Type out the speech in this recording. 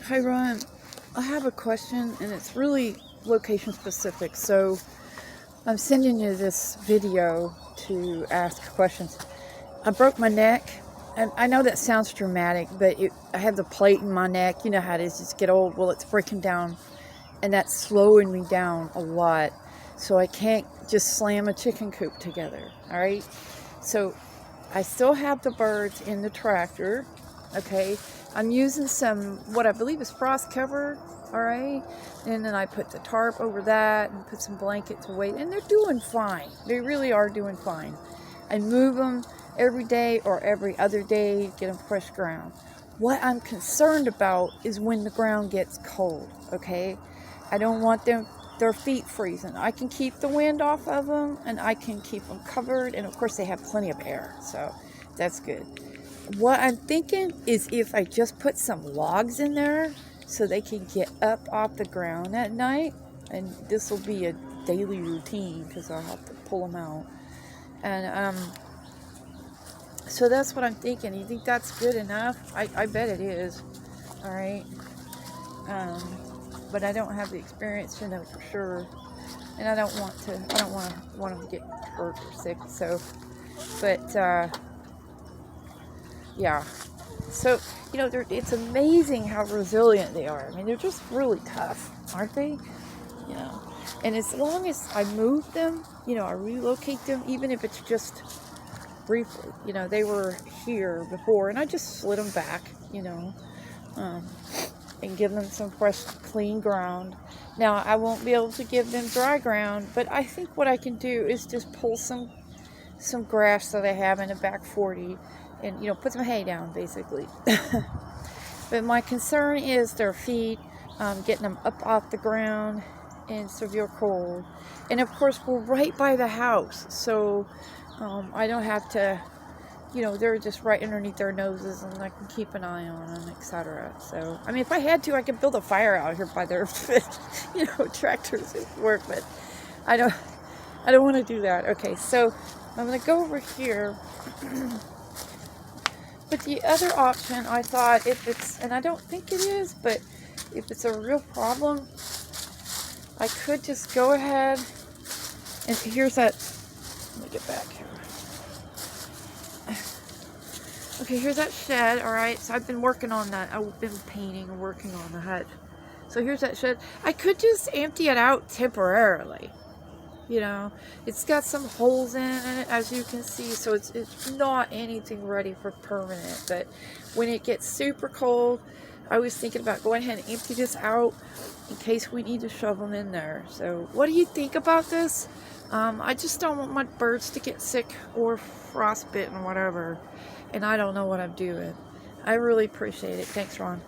Hi Ron, I have a question and it's really location specific. So I'm sending you this video to ask questions. I broke my neck, and I know that sounds dramatic, but I have the plate in my neck. You know how it is, just get old. Well, it's breaking down, and that's slowing me down a lot. So I can't just slam a chicken coop together, all right? So I still have the birds in the tractor, okay? I'm using some, what I believe is frost cover, all right? And then I put the tarp over that and put some blankets away, and they're doing fine. They really are doing fine. I move them every day or every other day, get them fresh ground. What I'm concerned about is when the ground gets cold, okay? I don't want their feet freezing. I can keep the wind off of them, and I can keep them covered, and of course they have plenty of air, so that's good. What I'm thinking is if I just put some logs in there so they can get up off the ground at night, and this will be a daily routine because I'll have to pull them out. And so that's what I'm thinking. You think that's good enough? I bet it is. All right. But I don't have the experience to know for sure, and I don't want them to get hurt or sick. So, but yeah. So it's amazing how resilient they are. I mean, they're just really tough, aren't they? Yeah. And as long as I move them, I relocate them, even if it's just briefly. They were here before, and I just slid them back. And give them some fresh, clean ground. Now, I won't be able to give them dry ground, but I think what I can do is just pull some grass that I have in the back 40 and, put some hay down, basically. But my concern is their feet, getting them up off the ground in severe cold. And, of course, we're right by the house, so I don't have to... they're just right underneath their noses, and I can keep an eye on them, etc. So, I mean, if I had to, I could build a fire out here by their, tractors at work, but I don't want to do that. Okay, so I'm going to go over here. But the other option, I thought, if it's, and I don't think it is, but if it's a real problem, I could just go ahead, and here's that, let me get back here. Okay, here's that shed, alright, so I've been working on that. I've been painting and working on the hut. So here's that shed. I could just empty it out temporarily. It's got some holes in it, as you can see, so it's not anything ready for permanent. But when it gets super cold, I was thinking about going ahead and empty this out in case we need to shove them in there. So what do you think about this? I just don't want my birds to get sick or frostbitten or whatever. And I don't know what I'm doing. I really appreciate it. Thanks, Ron.